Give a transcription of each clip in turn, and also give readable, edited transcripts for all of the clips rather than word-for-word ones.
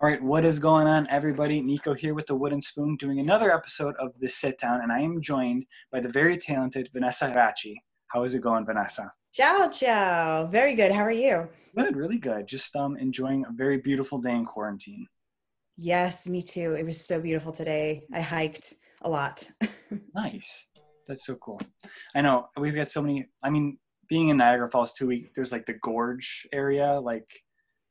All right, what is going on, everybody? Nico here with the Wooden Spoon doing another episode of The Sit Down, and I am joined by the very talented Vanessa Racci. How is it going, Vanessa? Ciao, ciao. Very good. How are you? Good, really good. Just enjoying a very beautiful day in quarantine. Yes, me too. It was so beautiful today. I hiked a lot. Nice. That's so cool. I know, we've got so many, being in Niagara Falls too, there's like the gorge area, like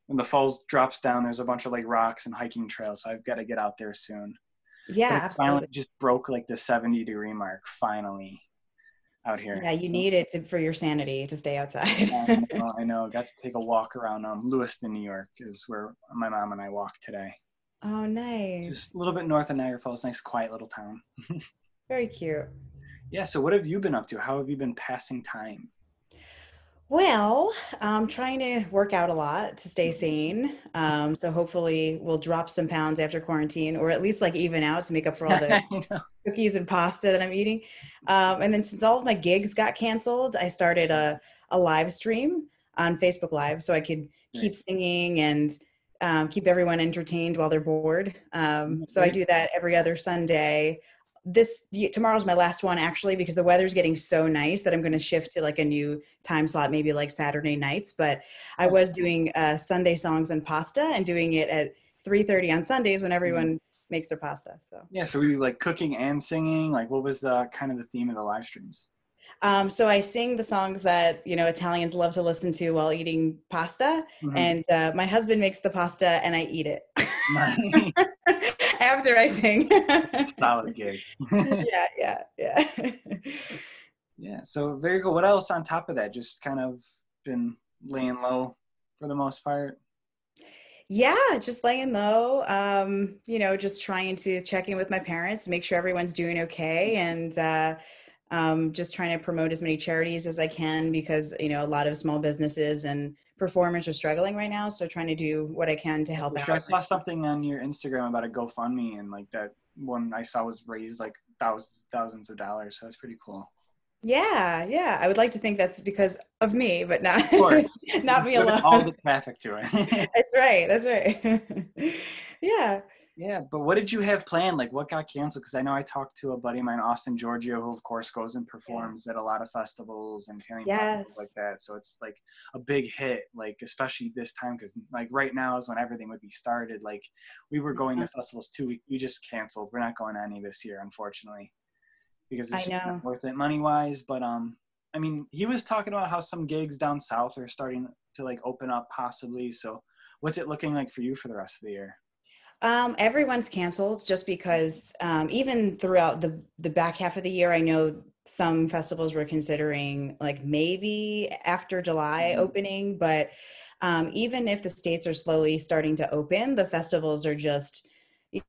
when the falls drops down, there's a bunch of like rocks and hiking trails, so I've got to get out there soon. Yeah, But it finally absolutely. just broke like the 70-degree mark, finally, out here. Yeah, you So, need it for your sanity to stay outside. I know. Got to take a walk around Lewiston, New York, is where my mom and I walked today. Oh, nice. Just a little bit north of Niagara Falls, nice quiet little town. Very cute. Yeah, so what have you been up to? How have you been passing time? Well, I'm trying to work out a lot to stay sane. So hopefully we'll drop some pounds after quarantine, or at least like even out to make up for all the I know. cookies and pasta that I'm eating. And then since all of my gigs got canceled, I started a live stream on Facebook Live so I could keep singing and keep everyone entertained while they're bored. So I do that every other Sunday. Tomorrow's my last one actually, because the weather's getting so nice that I'm going to shift to like a new time slot, maybe like Saturday nights. But I was doing Sunday songs and pasta and doing it at 3:30 on Sundays when everyone makes their pasta. So yeah, so were you like cooking and singing? Like, what was the kind of the theme of the live streams? So I sing the songs that, Italians love to listen to while eating pasta. And my husband makes the pasta and I eat it Nice. after I sing. Solid gig. Yeah. Yeah, so very cool. What else on top of that? Just kind of been laying low for the most part? Yeah, just laying low, just trying to check in with my parents, make sure everyone's doing okay, and just trying to promote as many charities as I can because, a lot of small businesses and performers are struggling right now. So trying to do what I can to help Sure. I out. saw something on your Instagram about a GoFundMe, and like that one I saw was raised like thousands of dollars. So that's pretty cool. Yeah. I would like to think that's because of me, but not, Of course. not me alone. All the traffic to it. That's right. Yeah. Yeah, but what did you have planned? Like, what got canceled? Because I know I talked to a buddy of mine, Austin Giorgio, who of course goes and performs at a lot of festivals and Italian festivals like that. So it's like a big hit, like especially this time, because like right now is when everything would be started. Like we were going to festivals too. We just canceled. We're not going to any this year, unfortunately, because it's just not worth it money wise. But he was talking about how some gigs down south are starting to like open up possibly. So what's it looking like for you for the rest of the year? Everyone's canceled just because even throughout the back half of the year, I know some festivals were considering like maybe after July opening, but even if the states are slowly starting to open, the festivals are just,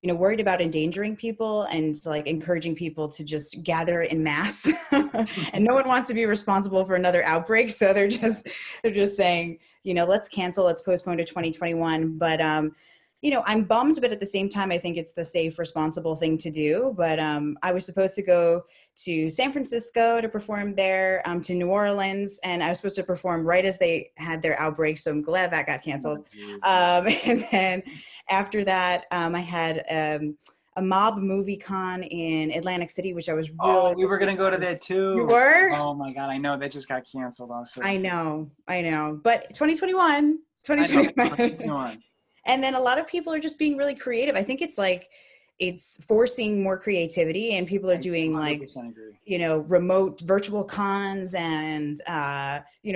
worried about endangering people and like encouraging people to just gather in mass. And no one wants to be responsible for another outbreak. So they're just saying, let's cancel, let's postpone to 2021. But I'm bummed, but at the same time, I think it's the safe, responsible thing to do. But I was supposed to go to San Francisco to perform there, to New Orleans, and I was supposed to perform right as they had their outbreak. So I'm glad that got canceled. And then after that, I had a mob movie con in Atlantic City, which I was really. Oh, we were gonna go to that too. You were? Oh my God, I know that just got canceled. Also, I know. But 2021. And then a lot of people are just being really creative. I think it's forcing more creativity, and people are doing remote virtual cons and,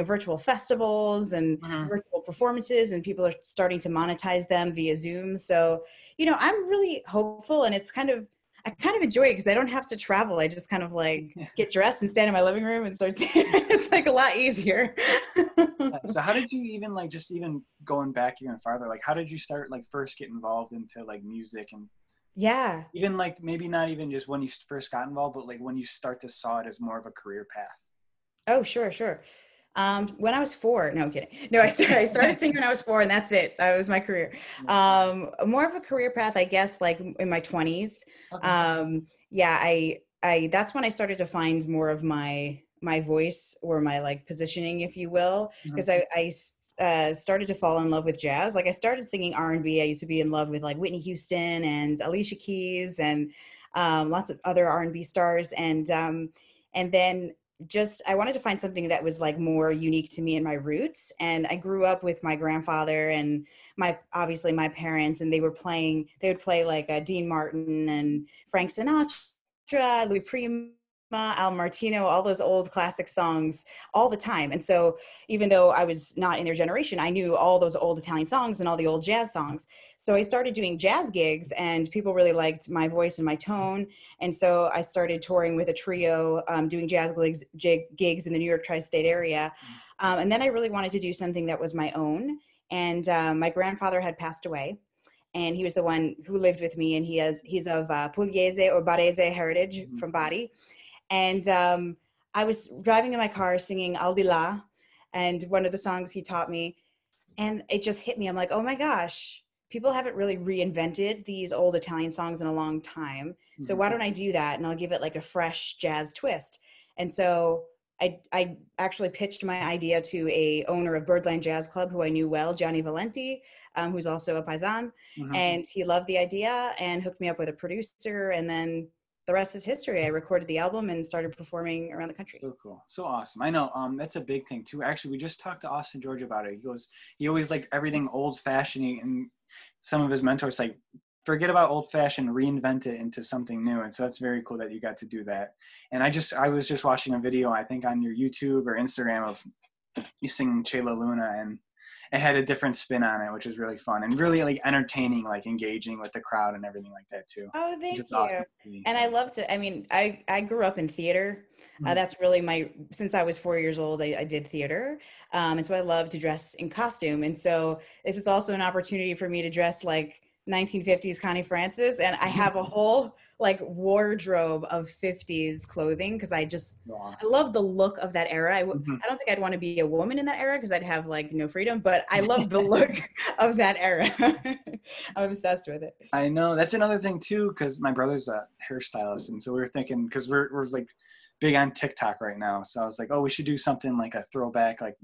virtual festivals and virtual performances, and people are starting to monetize them via Zoom. So, I'm really hopeful, and I kind of enjoy it because I don't have to travel. I just kind of like get dressed and stand in my living room and start. It's like a lot easier. So how did you even even going back even farther, like how did you start first get involved into like music and even maybe not even just when you first got involved, but like when you start to saw it as more of a career path? Oh, sure. When I was 4, no, I'm kidding. No, I started singing when I was 4, and that's it. That was my career. More of a career path, I guess, like in my 20s. Okay. That's when I started to find more of my voice or my like positioning, if you will, because I started to fall in love with jazz. Like I started singing R&B. I used to be in love with like Whitney Houston and Alicia Keys and lots of other R&B stars. And then just, I wanted to find something that was like more unique to me and my roots. And I grew up with my grandfather and obviously my parents, and they would play like Dean Martin and Frank Sinatra, Louis Prima, Al Martino, all those old classic songs all the time. And so even though I was not in their generation, I knew all those old Italian songs and all the old jazz songs. So I started doing jazz gigs and people really liked my voice and my tone. And so I started touring with a trio, doing jazz gigs in the New York tri-state area. And then I really wanted to do something that was my own. And my grandfather had passed away. And he was the one who lived with me, and he's of Pugliese or Barese heritage from Bari. And I was driving in my car singing Al di là, and one of the songs he taught me, and it just hit me. I'm like, oh my gosh, people haven't really reinvented these old Italian songs in a long time. So why don't I do that? And I'll give it like a fresh jazz twist. And so I actually pitched my idea to a owner of Birdland Jazz Club who I knew well, Gianni Valenti, who's also a paisan. And he loved the idea and hooked me up with a producer. And then the rest is history. I recorded the album and started performing around the country. So cool. So awesome. I know that's a big thing too. Actually, we just talked to Austin George about it. He always liked everything old fashioned, and some of his mentors like, forget about old fashioned, reinvent it into something new. And so that's very cool that you got to do that. And I was just watching a video, I think on your YouTube or Instagram, of you singing Che La Luna, and it had a different spin on it, which was really fun and really like entertaining, like engaging with the crowd and everything like that too. Oh, thank you. Awesome see, and so. I loved it. I mean, I grew up in theater. That's really since I was 4 years old, I did theater. And so I love to dress in costume. And so this is also an opportunity for me to dress like 1950s Connie Francis. And I have a whole like wardrobe of 50s clothing because I love the look of that era. I don't think I'd want to be a woman in that era because I'd have like no freedom, but I love the look of that era. I'm obsessed with it. I know. That's another thing too, because my brother's a hairstylist, and so we were thinking, because we're like big on TikTok right now, so I was like, oh, we should do something like a throwback, like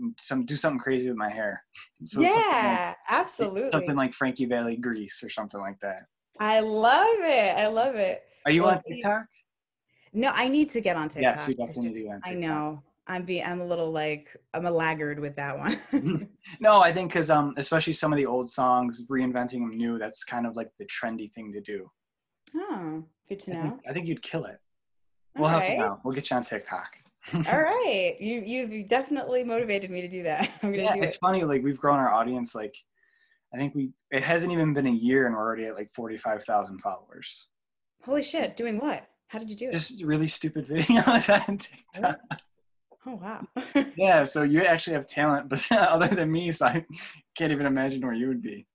do something crazy with my hair. So yeah, absolutely. Something like Frankie Valli Grease or something like that. I love it. I love it. Are you on TikTok? No, I need to get on TikTok. Yeah, you definitely need to get on TikTok. I know. I'm a little like, I'm a laggard with that one. No, I think because especially some of the old songs, reinventing them new, that's kind of like the trendy thing to do. Oh, good to know. I think you'd kill it. We'll help you out. We'll get you on TikTok. All right. You've definitely motivated me to do that. I'm going to do it. It's funny. Like we've grown our audience. Like I think it hasn't even been a year and we're already at like 45,000 followers. Holy shit. Doing what? How did you do it? Just really stupid videos on TikTok. Oh, wow. Yeah. So you actually have talent, but other than me, so I can't even imagine where you would be.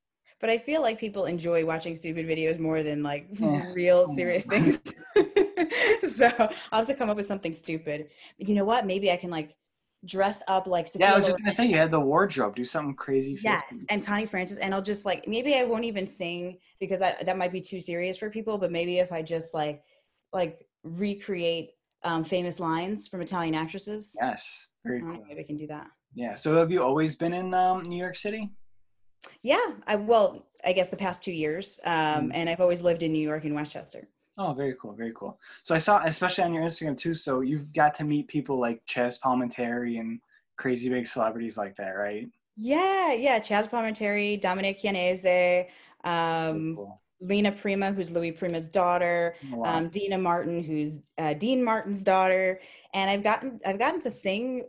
But I feel like people enjoy watching stupid videos more than like real serious things. So I'll have to come up with something stupid. But you know what? Maybe I can like dress up like Sophia. Yeah, I was just gonna say you had the wardrobe. Do something crazy. Yes, and Connie Francis, and I'll just like, maybe I won't even sing because that might be too serious for people. But maybe if I just like recreate famous lines from Italian actresses. Yes, very cool. Maybe I can do that. Yeah. So have you always been in New York City? Yeah, I guess the past 2 years, and I've always lived in New York in Westchester. Oh, very cool, very cool. So I saw, especially on your Instagram too, so you've got to meet people like Chaz Palminteri and crazy big celebrities like that, right? Yeah, Chaz Palminteri, Dominic Chianese, Cool. Lena Prima, who's Louis Prima's daughter, Dina Martin, who's Dean Martin's daughter, and I've gotten to sing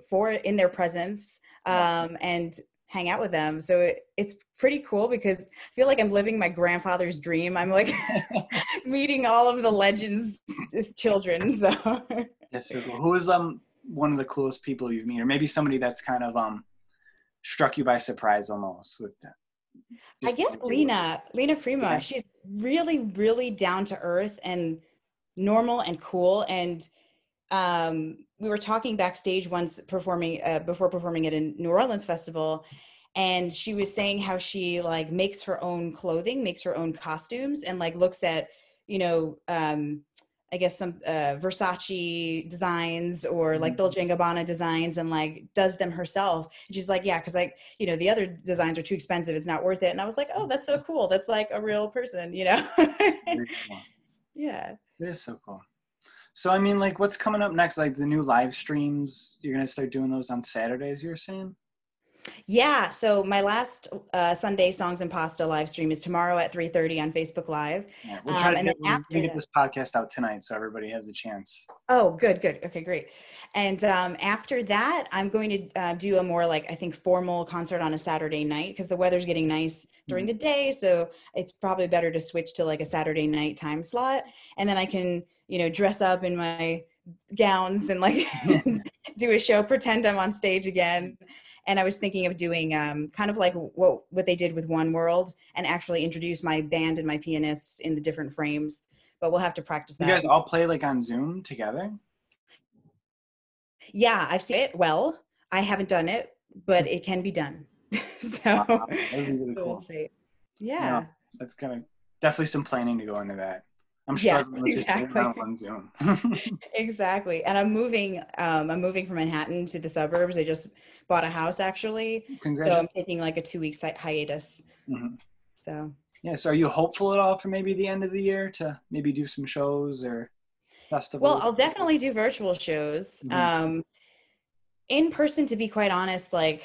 in their presence, and hang out with them. So it's pretty cool because I feel like I'm living my grandfather's dream. I'm like meeting all of the legends' children. So that's so cool. Who is one of the coolest people you've met, or maybe somebody that's kind of struck you by surprise almost with that? I guess Lena Prima. Yeah. She's really, really down to earth and normal and cool. And we were talking backstage once before performing at a New Orleans festival, and she was saying how she like makes her own clothing, makes her own costumes, and like looks at I guess some Versace designs or like Dolce & Gabbana designs and like does them herself. And she's like, yeah, because like, you know, the other designs are too expensive. It's not worth it. And I was like, oh, that's so cool. That's like a real person, you know? Very cool. Yeah. It is so cool. So, I mean, like what's coming up next? Like the new live streams, you're going to start doing those on Saturdays, you were saying? Yeah, so my last Sunday Songs and Pasta live stream is tomorrow at 3:30 on Facebook Live. Yeah, we'll try to And then after get that, this podcast out tonight so everybody has a chance. oh, good. Okay, great. And after that, I'm going to do a more like, I think, formal concert on a Saturday night because the weather's getting nice during the day. So it's probably better to switch to like a Saturday night time slot. And then I can, you know, dress up in my gowns and like do a show, pretend I'm on stage again. And I was thinking of doing kind of like what they did with One World and actually introduce my band and my pianists in the different frames. But we'll have to practice that. You guys all play like on Zoom together? Yeah, I've seen it. Well, I haven't done it, but it can be done. So that would be really cool. We'll see. Yeah. You know, that's definitely some planning to go into that. I'm Yes, struggling with exactly. it on Zoom. Exactly. And I'm moving from Manhattan to the suburbs. I just bought a house actually. So I'm taking like a 2-week hiatus. Mm-hmm. So yeah. So are you hopeful at all for maybe the end of the year to maybe do some shows or festivals? Well, I'll definitely do virtual shows. Mm-hmm. In person, to be quite honest, like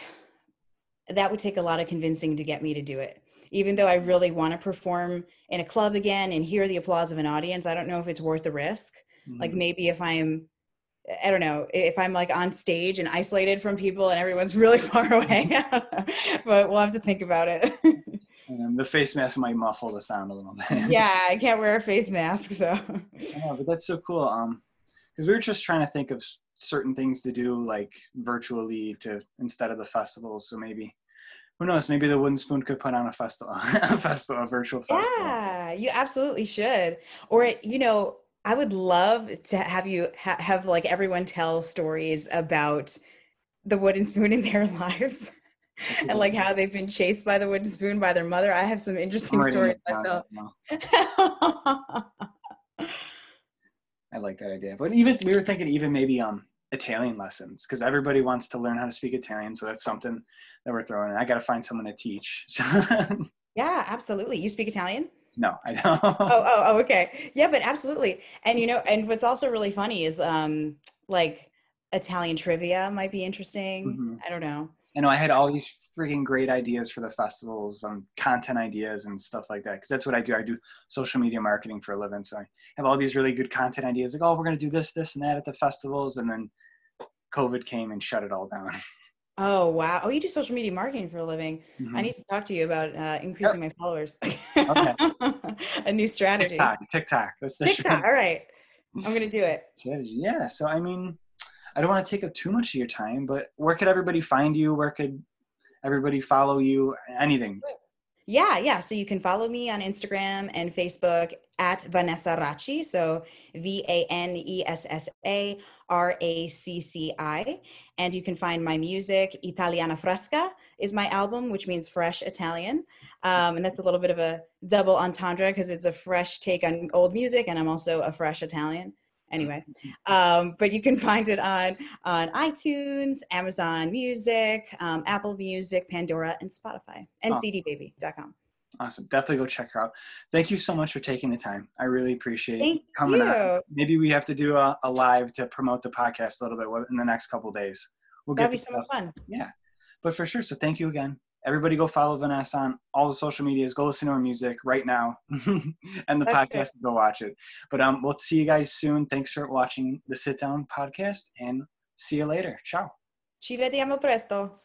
that would take a lot of convincing to get me to do it. Even though I really want to perform in a club again and hear the applause of an audience, I don't know if it's worth the risk. Mm-hmm. Like maybe if I don't know, if I'm like on stage and isolated from people and everyone's really far away, but we'll have to think about it. And the face mask might muffle the sound a little bit. Yeah, I can't wear a face mask, so. I know, but that's so cool. Because we were just trying to think of certain things to do like virtually instead of the festivals. So maybe, who knows, maybe the Wooden Spoon could put on a festival, a virtual festival. Yeah, you absolutely should. Or, you know, I would love to have you have like everyone tell stories about the Wooden Spoon in their lives and like how they've been chased by the Wooden Spoon by their mother. I have some interesting stories myself. I like that idea. But we were thinking even maybe Italian lessons, because everybody wants to learn how to speak Italian. So that's something that we're throwing in. I got to find someone to teach. Yeah, absolutely. You speak Italian? No, I don't. Oh, okay. Yeah, but absolutely. And, you know, and what's also really funny is like Italian trivia might be interesting. Mm-hmm. I don't know. I know I had all these freaking great ideas for the festivals, content ideas and stuff like that. Because that's what I do. I do social media marketing for a living. So I have all these really good content ideas. Like, oh, we're going to do this, this, and that at the festivals. And then COVID came and shut it all down. Oh, wow. Oh, you do social media marketing for a living. Mm-hmm. I need to talk to you about increasing my followers. Okay. A new strategy. TikTok. That's the TikTok. All right. I'm going to do it. Yeah. So, I mean, I don't want to take up too much of your time, but where could everybody find you? Where could everybody follow you? Anything? Yeah. So you can follow me on Instagram and Facebook at Vanessa Racci. So VANESSARACCI. And you can find my music. Italiana Fresca is my album, which means fresh Italian. And that's a little bit of a double entendre because it's a fresh take on old music. And I'm also a fresh Italian. Anyway, but you can find it on iTunes, Amazon Music, Apple Music, Pandora, and Spotify, and cdbaby.com. Awesome. Definitely go check her out. Thank you so much for taking the time. I really appreciate coming on. Maybe we have to do a live to promote the podcast a little bit in the next couple of days. That'd be so much fun. Yeah, but for sure. So thank you again. Everybody go follow Vanessa on all the social medias. Go listen to her music right now. And the podcast, go watch it. But we'll see you guys soon. Thanks for watching the Sit Down podcast and see you later. Ciao. Ci vediamo presto.